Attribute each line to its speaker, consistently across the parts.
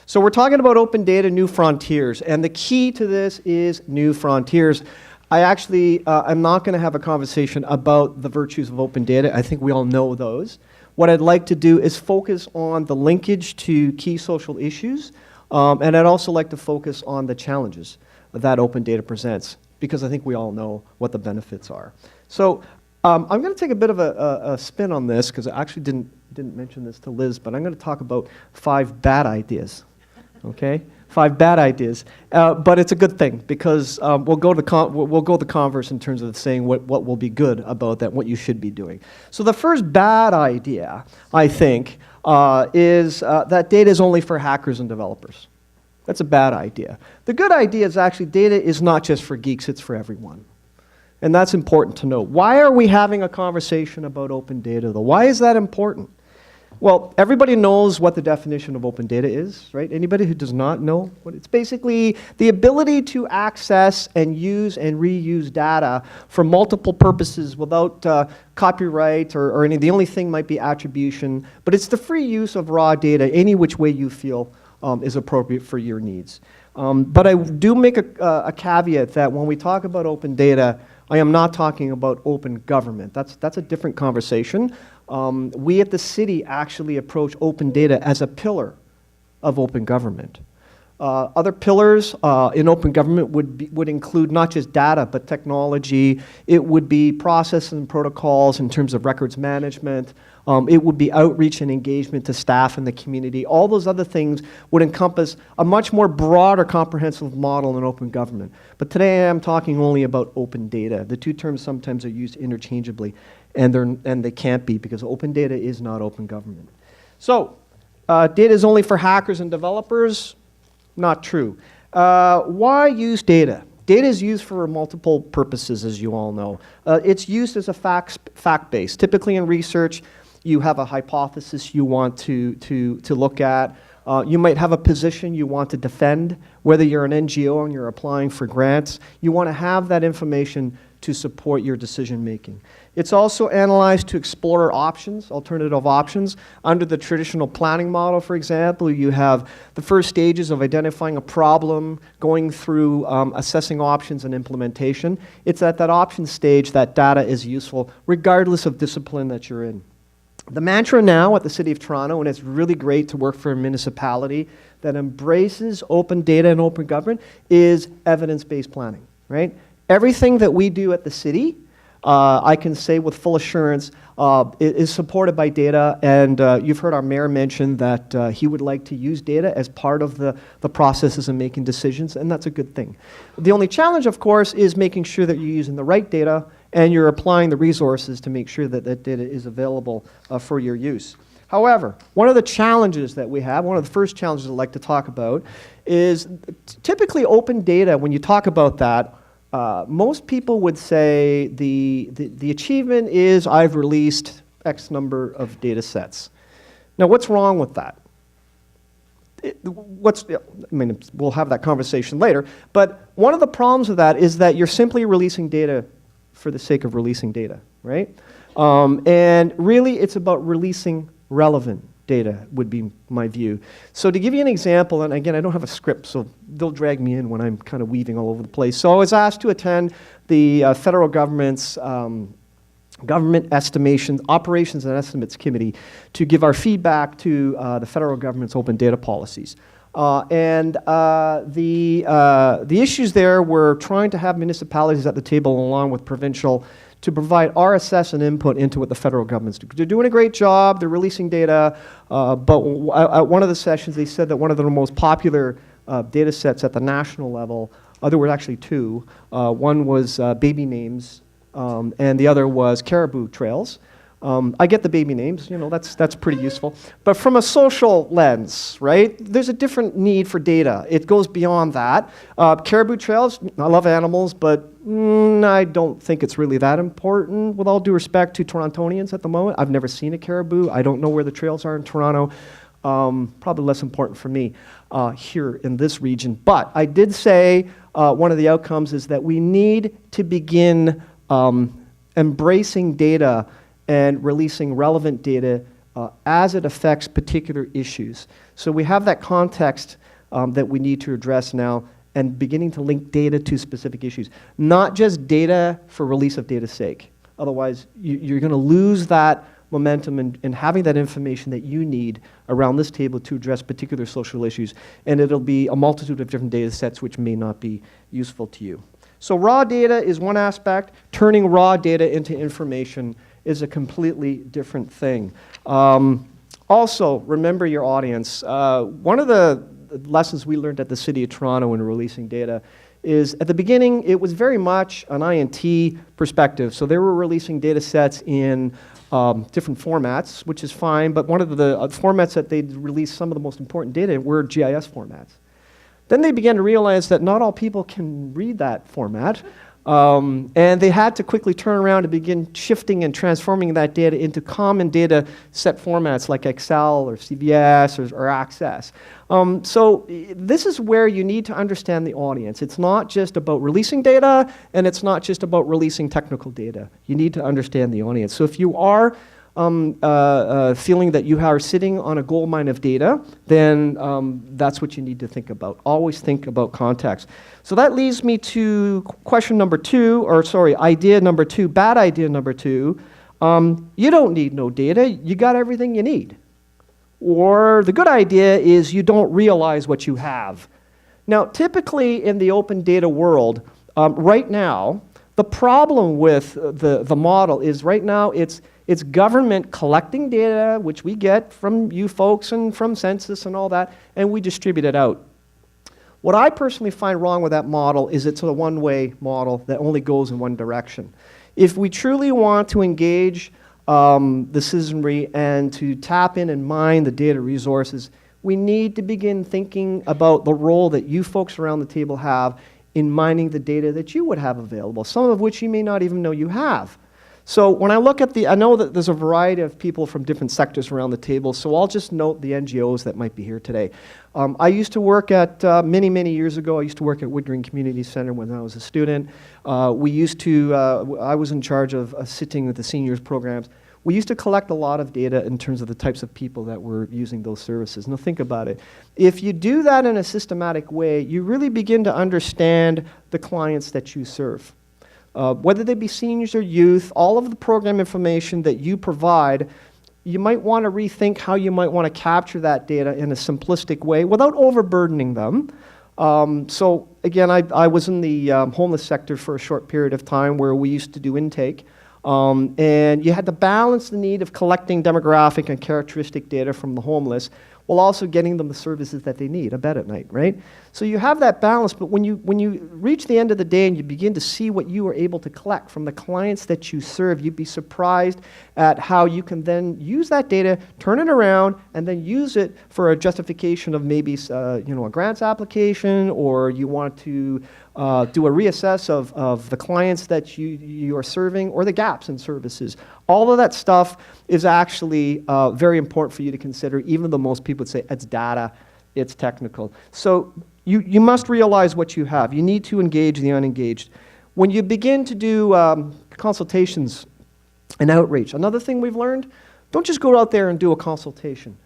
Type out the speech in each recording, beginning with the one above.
Speaker 1: So we're talking about open data, new frontiers, and the key to this is new frontiers. I actually, I'm not going to have a conversation about the virtues of open data. I think we all know those. What I'd like to do is focus on the linkage to key social issues, and I'd also like to focus on the challenges that open data presents, because I think we all know what the benefits are. So I'm going to take a bit of a spin on this, because I actually didn't mention this to Liz, but I'm going to talk about 5 bad ideas. Okay, 5 bad ideas, but it's a good thing, because we'll go the converse in terms of saying what will be good about that, what you should be doing. So the first bad idea, I think, is that data is only for hackers and developers. That's a bad idea. The good idea is actually data is not just for geeks, it's for everyone. And that's important to know. Why are we having a conversation about open data, though? Why is that important? Well, everybody knows what the definition of open data is, right? Anybody who does not know? It's basically the ability to access and use and reuse data for multiple purposes without copyright or any. The only thing might be attribution, but it's the free use of raw data any which way you feel is appropriate for your needs. But I do make a caveat that when we talk about open data, I am not talking about open government. That's a different conversation. We at the city actually approach open data as a pillar of open government. Other pillars in open government would include not just data, but technology. It would be processes and protocols in terms of records management. It would be outreach and engagement to staff in the community. All those other things would encompass a much more broader, comprehensive model in open government. But today I'm talking only about open data. The two terms sometimes are used interchangeably, and they can't be, because open data is not open government. So, data is only for hackers and developers? Not true. Why use data? Data is used for multiple purposes, as you all know. It's used as a fact base. Typically in research, you have a hypothesis you want to look at. You might have a position you want to defend, whether you're an NGO and you're applying for grants. You want to have that information to support your decision making. It's also analyzed to explore options, alternative options. Under the traditional planning model, for example, you have the first stages of identifying a problem, going through assessing options and implementation. It's at that option stage that data is useful, regardless of discipline that you're in. The mantra now at the City of Toronto, and it's really great to work for a municipality that embraces open data and open government, is evidence-based planning, right? Everything that we do at the city, I can say with full assurance, is supported by data, and you've heard our mayor mention that he would like to use data as part of the processes in making decisions, and that's a good thing. The only challenge, of course, is making sure that you're using the right data and you're applying the resources to make sure that that data is available for your use. However, one of the challenges that we have, one of the first challenges I'd like to talk about, is typically open data. When you talk about that, most people would say the achievement is I've released X number of data sets. Now, what's wrong with that? We'll have that conversation later, but one of the problems with that is that you're simply releasing data for the sake of releasing data, right? And really, it's about releasing relevant data would be my view. So to give you an example, and again, I don't have a script, so they'll drag me in when I'm kind of weaving all over the place. So I was asked to attend the federal government's government estimation, operations and estimates committee to give our feedback to the federal government's open data policies. The issues there were trying to have municipalities at the table along with provincial to provide RSS and input into what the federal government's doing. They're doing a great job, they're releasing data, but at one of the sessions they said that one of the most popular data sets at the national level, there were actually 2. One was baby names, and the other was caribou trails. I get the baby names, you know, that's pretty useful. But from a social lens, right, there's a different need for data. It goes beyond that. Caribou trails, I love animals, but I don't think it's really that important, with all due respect to Torontonians at the moment. I've never seen a caribou. I don't know where the trails are in Toronto. Probably less important for me here in this region. But I did say one of the outcomes is that we need to begin embracing data and releasing relevant data as it affects particular issues. So we have that context that we need to address now, and beginning to link data to specific issues. Not just data for release of data's sake. Otherwise, you're going to lose that momentum in having that information that you need around this table to address particular social issues. And it'll be a multitude of different data sets which may not be useful to you. So raw data is one aspect. Turning raw data into information is a completely different thing. Also, remember your audience. One of the lessons we learned at the City of Toronto in releasing data is at the beginning, it was very much an INT perspective. So they were releasing data sets in different formats, which is fine, but one of the formats that they'd release some of the most important data were GIS formats. Then they began to realize that not all people can read that format, and they had to quickly turn around and begin shifting and transforming that data into common data set formats like Excel or CVS or Access. So this is where you need to understand the audience. It's not just about releasing data, and it's not just about releasing technical data. You need to understand the audience. So if you are feeling that you are sitting on a gold mine of data, then that's what you need to think about. Always think about context. So that leads me to question number two, or sorry, idea number two, bad idea number two. You don't need no data. You got everything you need. Or the good idea is you don't realize what you have. Now, typically in the open data world, right now, the problem with the model is right now it's government collecting data, which we get from you folks and from census and all that, and we distribute it out. What I personally find wrong with that model is it's a one-way model that only goes in one direction. If we truly want to engage the citizenry and to tap in and mine the data resources, we need to begin thinking about the role that you folks around the table have in mining the data that you would have available, some of which you may not even know you have. So when I look at I know that there's a variety of people from different sectors around the table, so I'll just note the NGOs that might be here today. I used to work at, many years ago, I used to work at Wood Green Community Center when I was a student. I was in charge of sitting with the seniors programs. We used to collect a lot of data in terms of the types of people that were using those services. Now think about it. If you do that in a systematic way, you really begin to understand the clients that you serve. Whether they be seniors or youth, all of the program information that you provide, you might want to rethink how you might want to capture that data in a simplistic way without overburdening them. So again, I was in the homeless sector for a short period of time where we used to do intake. And you had to balance the need of collecting demographic and characteristic data from the homeless while also getting them the services that they need, a bed at night, right? So you have that balance, but when you reach the end of the day and you begin to see what you are able to collect from the clients that you serve, you'd be surprised at how you can then use that data, turn it around, and then use it for a justification of maybe a grants application, or you want to do a reassess of the clients that you are serving, or the gaps in services. All of that stuff is actually very important for you to consider, even though most people would say it's data, it's technical. So you must realize what you have. You need to engage the unengaged. When you begin to do consultations and outreach, another thing we've learned, don't just go out there and do a consultation.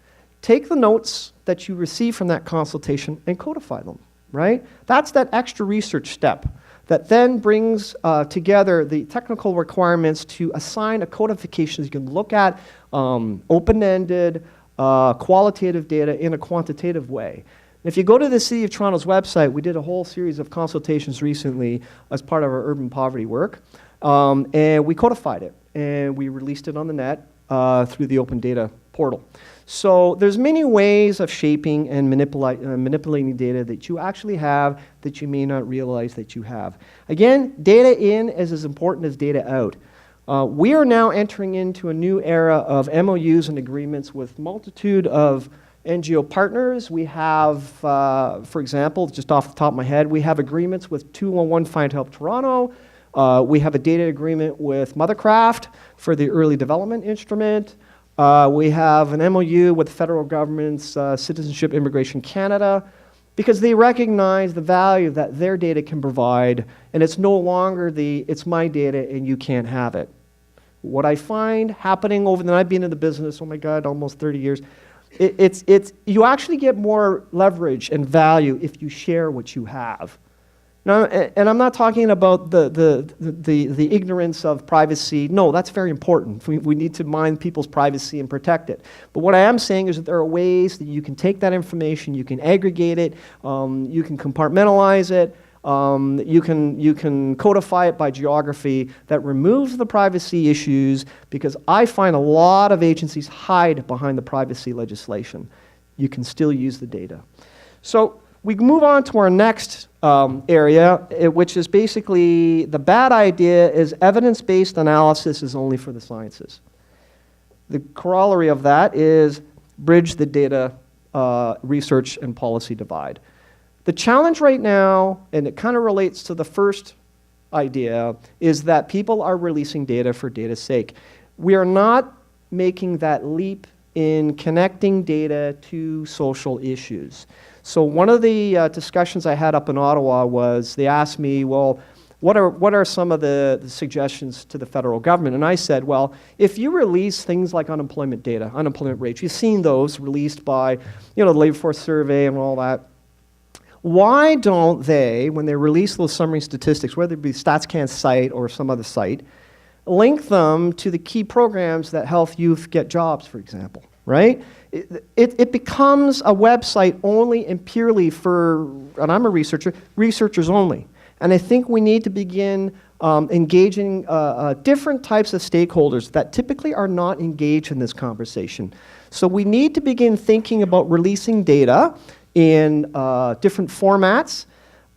Speaker 1: Take the notes that you receive from that consultation and codify them, right? That's that extra research step that then brings together the technical requirements to assign a codification you can look at open-ended, qualitative data in a quantitative way. If you go to the City of Toronto's website, we did a whole series of consultations recently as part of our urban poverty work, and we codified it, and we released it on the net through the open data portal. So there's many ways of shaping and manipulating data that you actually have that you may not realize that you have. Again, data in is as important as data out. We are now entering into a new era of MOUs and agreements with multitude of NGO partners. We have, for example, just off the top of my head, we have agreements with 211 Find Help Toronto. We have a data agreement with Mothercraft for the early development instrument. We have an MOU with the federal government's Citizenship Immigration Canada, because they recognize the value that their data can provide, and it's no longer it's my data and you can't have it. What I find happening and I've been in the business, oh my God, almost 30 years, you actually get more leverage and value if you share what you have. Now, and I'm not talking about the ignorance of privacy. No, that's very important. We need to mind people's privacy and protect it. But what I am saying is that there are ways that you can take that information, you can aggregate it, you can compartmentalize it, you can codify it by geography that removes the privacy issues, because I find a lot of agencies hide behind the privacy legislation. You can still use the data. So we move on to our next area, which is basically the bad idea is evidence-based analysis is only for the sciences. The corollary of that is bridge the data research and policy divide. The challenge right now, and it kind of relates to the first idea, is that people are releasing data for data's sake. We are not making that leap in connecting data to social issues. So one of the discussions I had up in Ottawa was they asked me, well, what are some of the suggestions to the federal government? And I said, well, if you release things like unemployment data, unemployment rates, you've seen those released by the Labor Force Survey and all that. Why don't they, when they release those summary statistics, whether it be StatsCan's site or some other site, link them to the key programs that help youth get jobs, for example, right? It becomes a website only and purely for, and I'm a researcher, researchers only. And I think we need to begin engaging different types of stakeholders that typically are not engaged in this conversation. So we need to begin thinking about releasing data in different formats,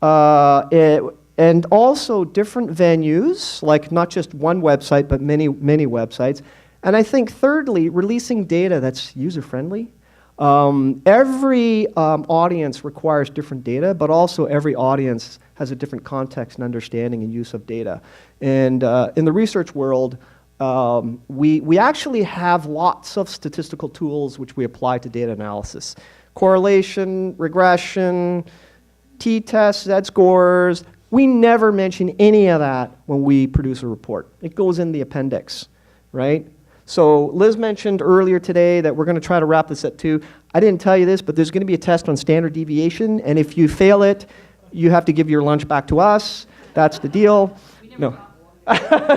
Speaker 1: and also different venues, like not just one website, but many websites. And I think thirdly, releasing data that's user-friendly. Every audience requires different data, but also every audience has a different context and understanding and use of data. And in the research world, we actually have lots of statistical tools which we apply to data analysis. Correlation, regression, t-tests, z-scores. We never mention any of that when we produce a report. It goes in the appendix, right? So Liz mentioned earlier today that we're going to try to wrap this at 2. I didn't tell you this, but there's going to be a test on standard deviation, and if you fail it, you have to give your lunch back to us. That's the deal. No.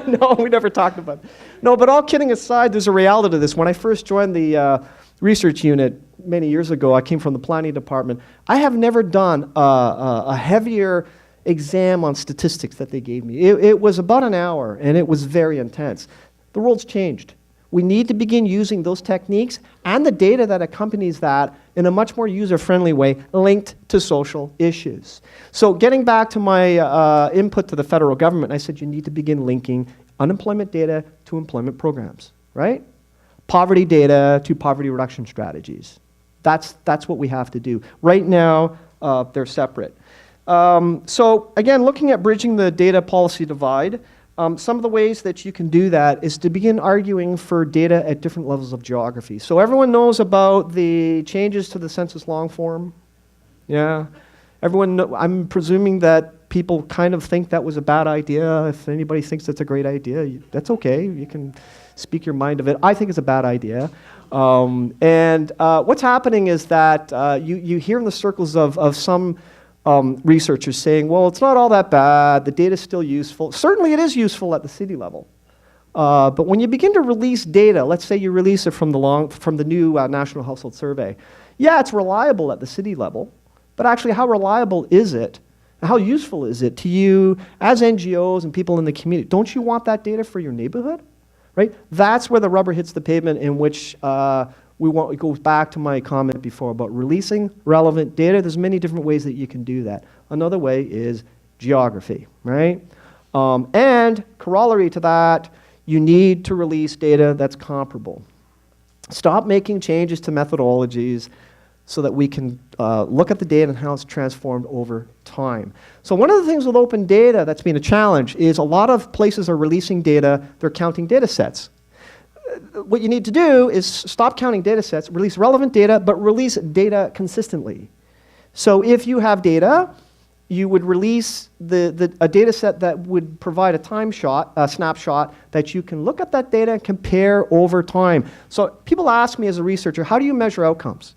Speaker 1: No, we never talked about it. No, but all kidding aside, there's a reality to this. When I first joined the research unit many years ago, I came from the planning department. I have never done a heavier exam on statistics that they gave me. It was about an hour, and it was very intense. The world's changed. We need to begin using those techniques and the data that accompanies that in a much more user-friendly way linked to social issues. So getting back to my input to the federal government, I said you need to begin linking unemployment data to employment programs, right? Poverty data to poverty reduction strategies. That's what we have to do. Right now, they're separate. So again, looking at bridging the data policy divide, some of the ways that you can do that is to begin arguing for data at different levels of geography. So everyone knows about the changes to the census long form? Yeah? I'm presuming that people kind of think that was a bad idea. If anybody thinks that's a great idea, that's okay. You can speak your mind of it. I think it's a bad idea. What's happening is that you hear in the circles of some researchers saying, well, it's not all that bad, the data's still useful. Certainly it is useful at the city level. But when you begin to release data, let's say you release it from the new National Household Survey, yeah, it's reliable at the city level, but actually how reliable is it? How useful is it to you as NGOs and people in the community? Don't you want that data for your neighborhood? Right? That's where the rubber hits the pavement, in which it goes back to my comment before about releasing relevant data. There's many different ways that you can do that. Another way is geography, right? And corollary to that, you need to release data that's comparable. Stop making changes to methodologies so that we can look at the data and how it's transformed over time. So one of the things with open data that's been a challenge is a lot of places are releasing data, they're counting data sets. What you need to do is stop counting data sets, release relevant data, but release data consistently. So if you have data, you would release a data set that would provide a snapshot that you can look at that data and compare over time. So people ask me as a researcher, how do you measure outcomes?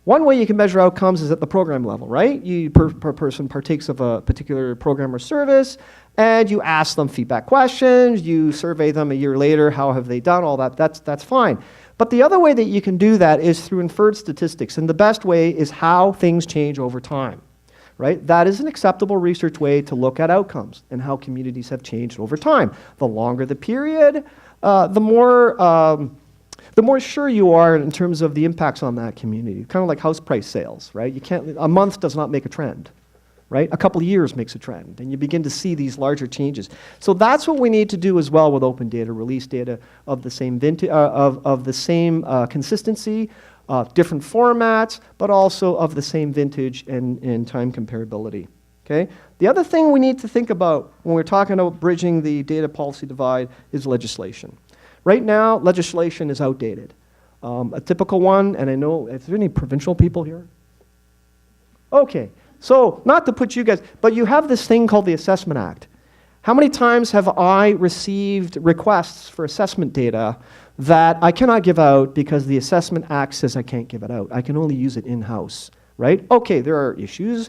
Speaker 1: One way you can measure outcomes is at the program level, right? Per person partakes of a particular program or service, and you ask them feedback questions, you survey them a year later, how have they done, all that, that's fine. But the other way that you can do that is through inferred statistics, and the best way is how things change over time, right? That is an acceptable research way to look at outcomes and how communities have changed over time. The longer the period, the more sure you are in terms of the impacts on that community. Kind of like house price sales, right? A month does not make a trend, right? A couple of years makes a trend, and you begin to see these larger changes. So that's what we need to do as well with open data, release data of the same consistency, different formats, but also of the same vintage and time comparability. Okay? The other thing we need to think about when we're talking about bridging the data policy divide is legislation. Right now, legislation is outdated. A typical one, and I know, is there any provincial people here? Okay, so not to put you guys, but you have this thing called the Assessment Act. How many times have I received requests for assessment data that I cannot give out because the Assessment Act says I can't give it out? I can only use it in-house, right? Okay, there are issues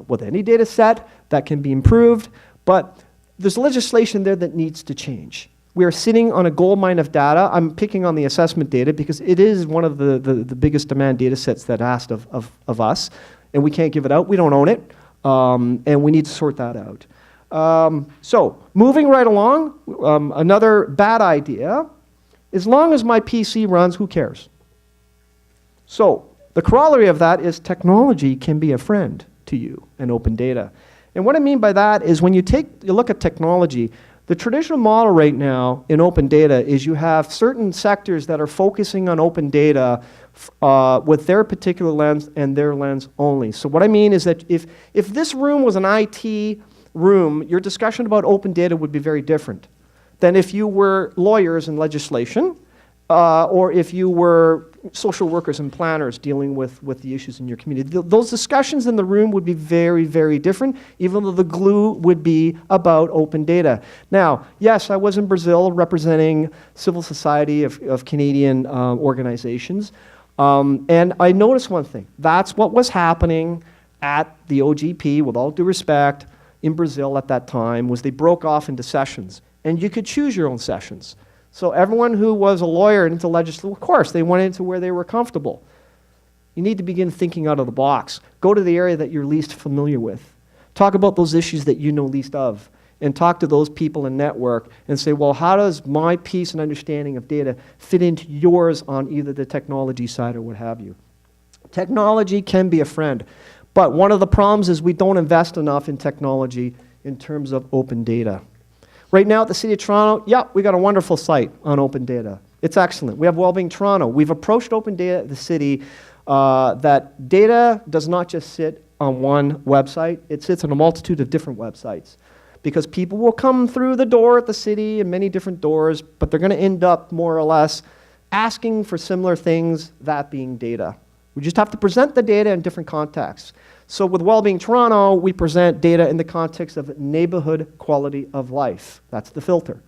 Speaker 1: with any data set that can be improved, but there's legislation there that needs to change. We are sitting on a gold mine of data. I'm picking on the assessment data because it is one of the biggest demand data sets that asked of us, and we can't give it out. We don't own it, and we need to sort that out. So moving right along, another bad idea, as long as my PC runs, who cares? So the corollary of that is technology can be a friend to you and open data. And what I mean by that is when you look at technology, the traditional model right now in open data is you have certain sectors that are focusing on open data with their particular lens and their lens only. So what I mean is that if this room was an IT room, your discussion about open data would be very different than if you were lawyers in legislation or if you were social workers and planners dealing with the issues in your community. Those discussions in the room would be very, very different, even though the glue would be about open data. Now, yes, I was in Brazil representing civil society of Canadian organizations, and I noticed one thing. That's what was happening at the OGP, with all due respect, in Brazil at that time, was they broke off into sessions, and you could choose your own sessions. So everyone who was a lawyer into legislation, of course, they went into where they were comfortable. You need to begin thinking out of the box. Go to the area that you're least familiar with. Talk about those issues that you know least of, and talk to those people and network and say, well, how does my piece and understanding of data fit into yours on either the technology side or what have you? Technology can be a friend, but one of the problems is we don't invest enough in technology in terms of open data. Right now at the City of Toronto, yeah, we got a wonderful site on open data. It's excellent. We have Wellbeing Toronto. We've approached open data at the city that data does not just sit on one website. It sits on a multitude of different websites because people will come through the door at the city and many different doors, but they're going to end up more or less asking for similar things, that being data. We just have to present the data in different contexts. So with Wellbeing Toronto, we present data in the context of neighborhood quality of life. That's the filter.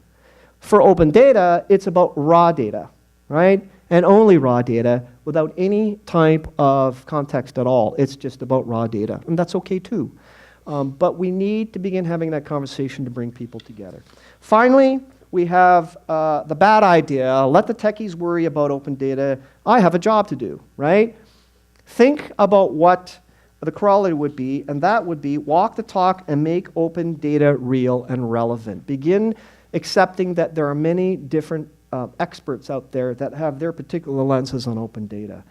Speaker 1: For open data, it's about raw data, right? And only raw data without any type of context at all. It's just about raw data, and that's okay too. But we need to begin having that conversation to bring people together. Finally, we have the bad idea, let the techies worry about open data. I have a job to do, right? Think about what the corollary would be, and that would be walk the talk and make open data real and relevant. Begin accepting that there are many different experts out there that have their particular lenses on open data.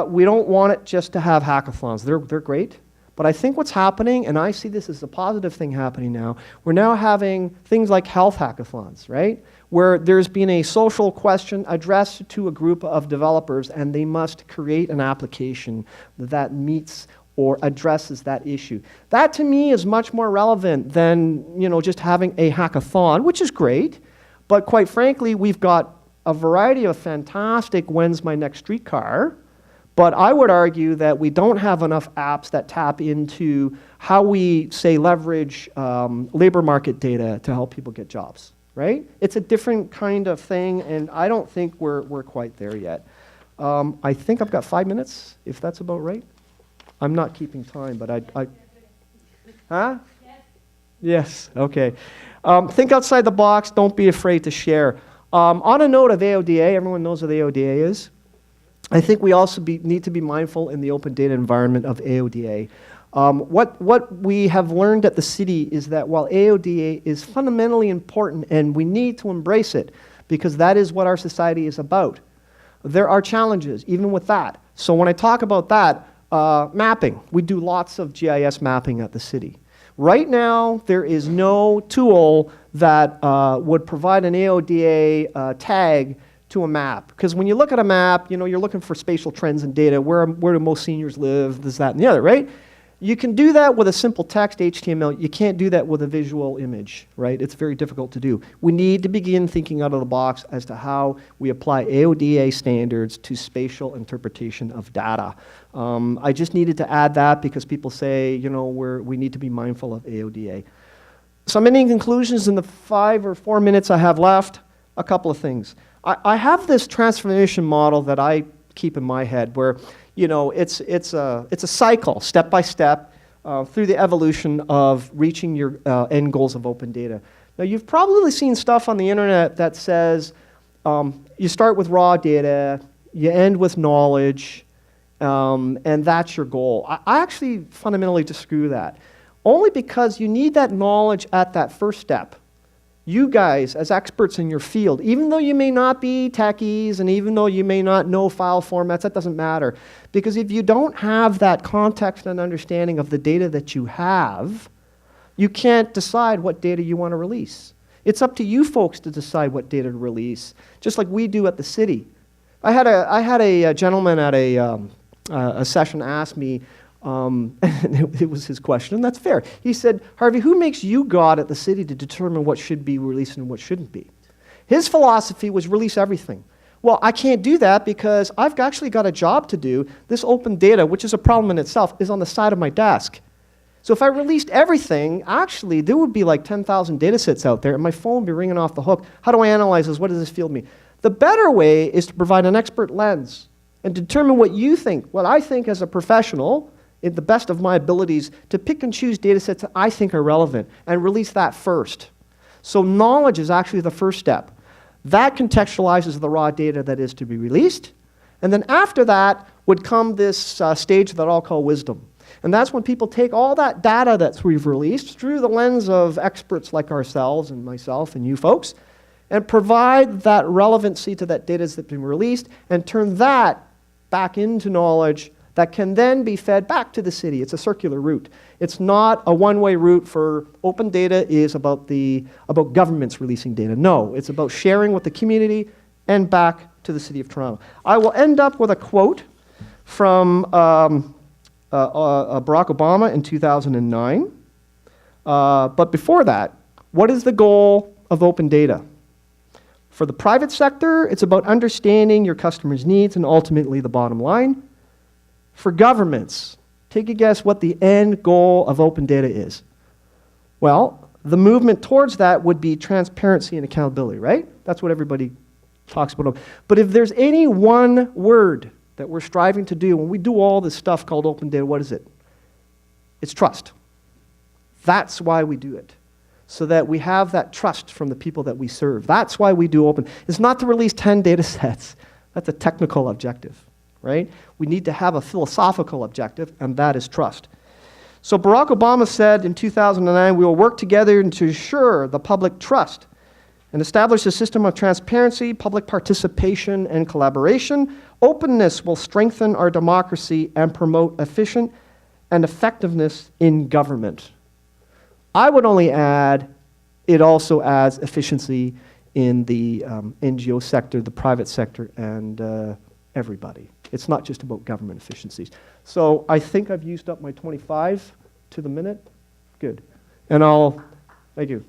Speaker 1: We don't want it just to have hackathons. They're great, but I think what's happening, and I see this as a positive thing happening now, we're now having things like health hackathons, right? Where there's been a social question addressed to a group of developers and they must create an application that meets or addresses that issue. That to me is much more relevant than just having a hackathon, which is great, but quite frankly, we've got a variety of fantastic when's my next streetcar, But I would argue that we don't have enough apps that tap into how we, say, leverage labor market data to help people get jobs, right? It's a different kind of thing, and I don't think we're quite there yet. I think I've got 5 minutes, if that's about right. I'm not keeping time, but huh? Yes, okay. Think outside the box, don't be afraid to share. On a note of AODA, everyone knows what AODA is. I think we also need to be mindful in the open data environment of AODA. What we have learned at the city is that while AODA is fundamentally important and we need to embrace it because that is what our society is about, there are challenges even with that. So when I talk about that, mapping, we do lots of GIS mapping at the city. Right now, there is no tool that would provide an AODA tag to a map. Because when you look at a map, you know, you're looking for spatial trends and data. Where do most seniors live? This, that, and the other, right? You can do that with a simple text HTML. You can't do that with a visual image, right? It's very difficult to do. We need to begin thinking out of the box as to how we apply AODA standards to spatial interpretation of data. I just needed to add that because people say, you know, we need to be mindful of AODA. Some ending conclusions in the 5 or 4 minutes I have left. A couple of things. I have this transformation model that I keep in my head where, you know, it's a cycle, step by step, through the evolution of reaching your end goals of open data. Now, you've probably seen stuff on the internet that says you start with raw data, you end with knowledge, and that's your goal. I actually fundamentally disagree with that, only because you need that knowledge at that first step. You guys, as experts in your field, even though you may not be techies and even though you may not know file formats, that doesn't matter. Because if you don't have that context and understanding of the data that you have, you can't decide what data you want to release. It's up to you folks to decide what data to release, just like we do at the city. I had a gentleman at a session ask me, and it was his question, and that's fair. He said, Harvey, who makes you God at the city to determine what should be released and what shouldn't be? His philosophy was release everything. Well, I can't do that because I've actually got a job to do. This open data, which is a problem in itself, is on the side of my desk. So if I released everything, actually, there would be like 10,000 data sets out there, and my phone would be ringing off the hook. How do I analyze this? What does this field mean? The better way is to provide an expert lens and determine what you think, what I think as a professional, in the best of my abilities, to pick and choose data sets that I think are relevant and release that first. So knowledge is actually the first step. That contextualizes the raw data that is to be released. And then after that would come this stage that I'll call wisdom. And that's when people take all that data that we've released through the lens of experts like ourselves and myself and you folks, and provide that relevancy to that data that's been released and turn that back into knowledge that can then be fed back to the city. It's a circular route. It's not a one-way route for open data is about governments releasing data. No, it's about sharing with the community and back to the City of Toronto. I will end up with a quote from Barack Obama in 2009. But before that, what is the goal of open data? For the private sector, it's about understanding your customers' needs and ultimately the bottom line. For governments, take a guess what the end goal of open data is. Well, the movement towards that would be transparency and accountability, right? That's what everybody talks about. But if there's any one word that we're striving to do when we do all this stuff called open data, what is it? It's trust. That's why we do it, so that we have that trust from the people that we serve. That's why we do open. It's not to release 10 data sets. That's a technical objective. Right? We need to have a philosophical objective, and that is trust. So Barack Obama said in 2009, we will work together to ensure the public trust and establish a system of transparency, public participation, and collaboration. Openness will strengthen our democracy and promote efficient and effectiveness in government. I would only add, it also adds efficiency in the NGO sector, the private sector, and everybody. It's not just about government efficiencies. So I think I've used up my 25 to the minute. Good. And thank you.